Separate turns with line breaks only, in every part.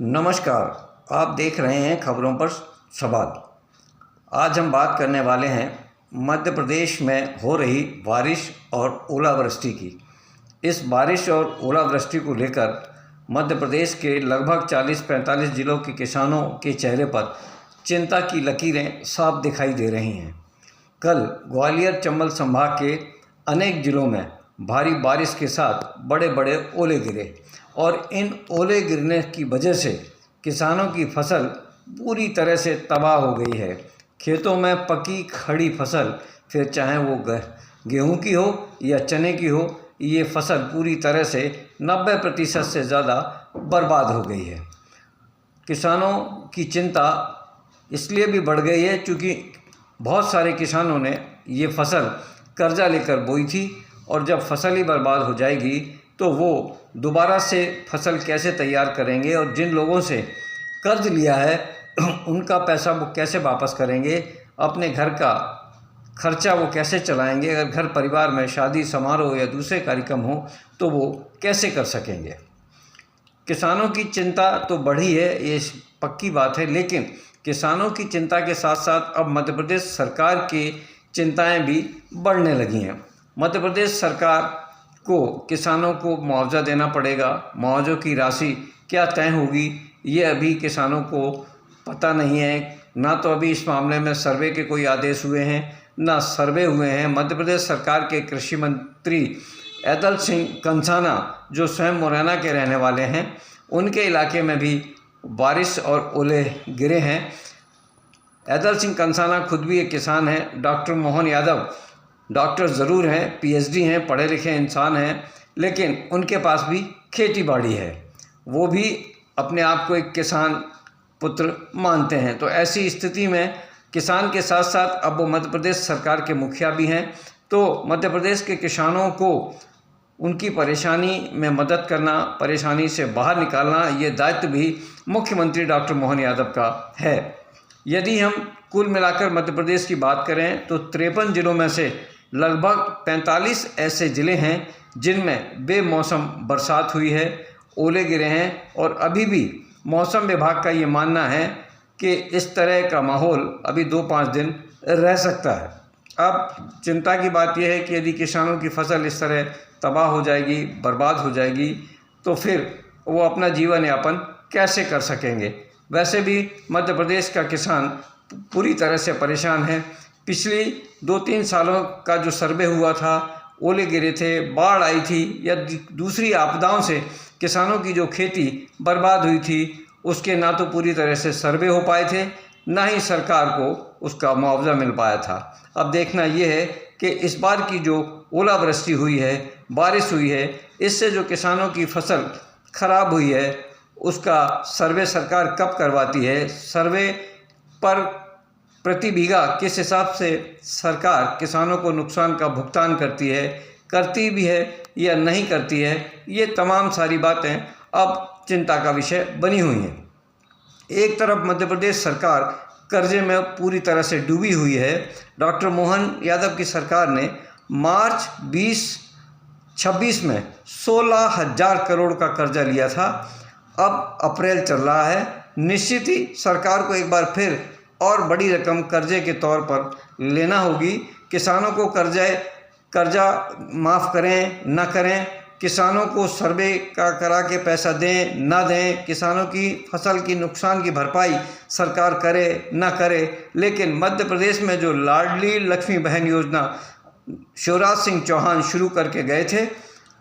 नमस्कार। आप देख रहे हैं खबरों पर सवाल। आज हम बात करने वाले हैं मध्य प्रदेश में हो रही बारिश और ओलावृष्टि की। इस बारिश और ओलावृष्टि को लेकर मध्य प्रदेश के लगभग 40-45 जिलों के किसानों के चेहरे पर चिंता की लकीरें साफ दिखाई दे रही हैं। कल ग्वालियर चंबल संभाग के अनेक जिलों में भारी बारिश के साथ बड़े बड़े ओले गिरे और इन ओले गिरने की वजह से किसानों की फसल पूरी तरह से तबाह हो गई है। खेतों में पकी खड़ी फसल, फिर चाहे वो गेहूं की हो या चने की हो, ये फसल पूरी तरह से 90% से ज़्यादा बर्बाद हो गई है। किसानों की चिंता इसलिए भी बढ़ गई है क्योंकि बहुत सारे किसानों ने ये फसल कर्जा लेकर बोई थी और जब फसल ही बर्बाद हो जाएगी तो वो दोबारा से फसल कैसे तैयार करेंगे और जिन लोगों से कर्ज लिया है उनका पैसा वो कैसे वापस करेंगे, अपने घर का खर्चा वो कैसे चलाएंगे, अगर घर परिवार में शादी समारोह या दूसरे कार्यक्रम हो तो वो कैसे कर सकेंगे। किसानों की चिंता तो बढ़ी है, ये पक्की बात है, लेकिन किसानों की चिंता के साथ साथ अब मध्य प्रदेश सरकार की चिंताएं भी बढ़ने लगी हैं। मध्य प्रदेश सरकार को किसानों को मुआवजा देना पड़ेगा। मुआवजे की राशि क्या तय होगी ये अभी किसानों को पता नहीं है। ना तो अभी इस मामले में सर्वे के कोई आदेश हुए हैं, ना सर्वे हुए हैं। मध्य प्रदेश सरकार के कृषि मंत्री ऐदल सिंह कंसाना, जो स्वयं मुरैना के रहने वाले हैं, उनके इलाके में भी बारिश और ओले गिरे हैं। ऐदल सिंह कंसाना खुद भी एक किसान हैं। डॉक्टर मोहन यादव डॉक्टर ज़रूर हैं, पीएचडी हैं, पढ़े लिखे इंसान हैं, लेकिन उनके पास भी खेती बाड़ी है। वो भी अपने आप को एक किसान पुत्र मानते हैं। तो ऐसी स्थिति में किसान के साथ साथ अब वो मध्य प्रदेश सरकार के मुखिया भी हैं। तो मध्य प्रदेश के किसानों को उनकी परेशानी में मदद करना, परेशानी से बाहर निकालना, ये दायित्व भी मुख्यमंत्री डॉक्टर मोहन यादव का है। यदि हम कुल मिलाकर मध्य प्रदेश की बात करें तो 53 जिलों में से लगभग 45 ऐसे ज़िले हैं जिनमें बेमौसम बरसात हुई है, ओले गिरे हैं और अभी भी मौसम विभाग का ये मानना है कि इस तरह का माहौल अभी 2-5 दिन रह सकता है। अब चिंता की बात यह है कि यदि किसानों की फसल इस तरह तबाह हो जाएगी, बर्बाद हो जाएगी, तो फिर वो अपना जीवन यापन कैसे कर सकेंगे। वैसे भी मध्य प्रदेश का किसान पूरी तरह से परेशान है। पिछली 2-3 सालों का जो सर्वे हुआ था, ओले गिरे थे, बाढ़ आई थी या दूसरी आपदाओं से किसानों की जो खेती बर्बाद हुई थी, उसके ना तो पूरी तरह से सर्वे हो पाए थे, ना ही सरकार को उसका मुआवजा मिल पाया था। अब देखना यह है कि इस बार की जो ओलावृष्टि हुई है, बारिश हुई है, इससे जो किसानों की फसल खराब हुई है उसका सर्वे सरकार कब करवाती है। सर्वे पर प्रति बीघा किस हिसाब से सरकार किसानों को नुकसान का भुगतान करती भी है या नहीं करती है, ये तमाम सारी बातें अब चिंता का विषय बनी हुई हैं। एक तरफ मध्य प्रदेश सरकार कर्जे में पूरी तरह से डूबी हुई है। डॉक्टर मोहन यादव की सरकार ने मार्च 2026 में 16,000 करोड़ का कर्जा लिया था। अब अप्रैल चल रहा है। निश्चित ही सरकार को एक बार फिर और बड़ी रकम कर्जे के तौर पर लेना होगी। किसानों को कर्जा माफ़ करें ना करें, किसानों को सर्वे का करा के पैसा दें ना दें, किसानों की फसल की नुकसान की भरपाई सरकार करे ना करे, लेकिन मध्य प्रदेश में जो लाडली लक्ष्मी बहन योजना शिवराज सिंह चौहान शुरू करके गए थे,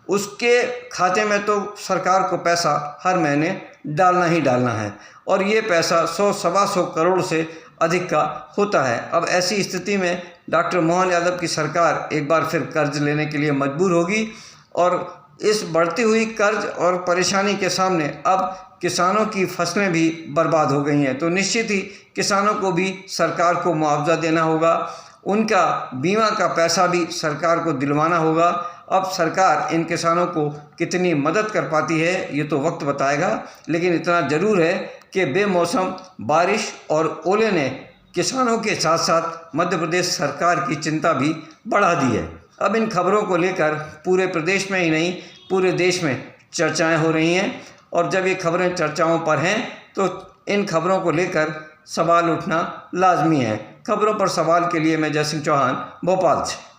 उसके खाते में तो सरकार को पैसा हर महीने डालना ही डालना है और ये पैसा 100-125 करोड़ से अधिक का होता है। अब ऐसी स्थिति में डॉक्टर मोहन यादव की सरकार एक बार फिर कर्ज लेने के लिए मजबूर होगी और इस बढ़ती हुई कर्ज और परेशानी के सामने अब किसानों की फसलें भी बर्बाद हो गई हैं। तो निश्चित ही किसानों को भी सरकार को मुआवजा देना होगा, उनका बीमा का पैसा भी सरकार को दिलवाना होगा। अब सरकार इन किसानों को कितनी मदद कर पाती है ये तो वक्त बताएगा, लेकिन इतना ज़रूर है कि बेमौसम बारिश और ओले ने किसानों के साथ साथ मध्य प्रदेश सरकार की चिंता भी बढ़ा दी है। अब इन खबरों को लेकर पूरे प्रदेश में ही नहीं पूरे देश में चर्चाएं हो रही हैं और जब ये खबरें चर्चाओं पर हैं तो इन खबरों को लेकर सवाल उठना लाजमी है। खबरों पर सवाल के लिए मैं जय सिंह चौहान, भोपाल से।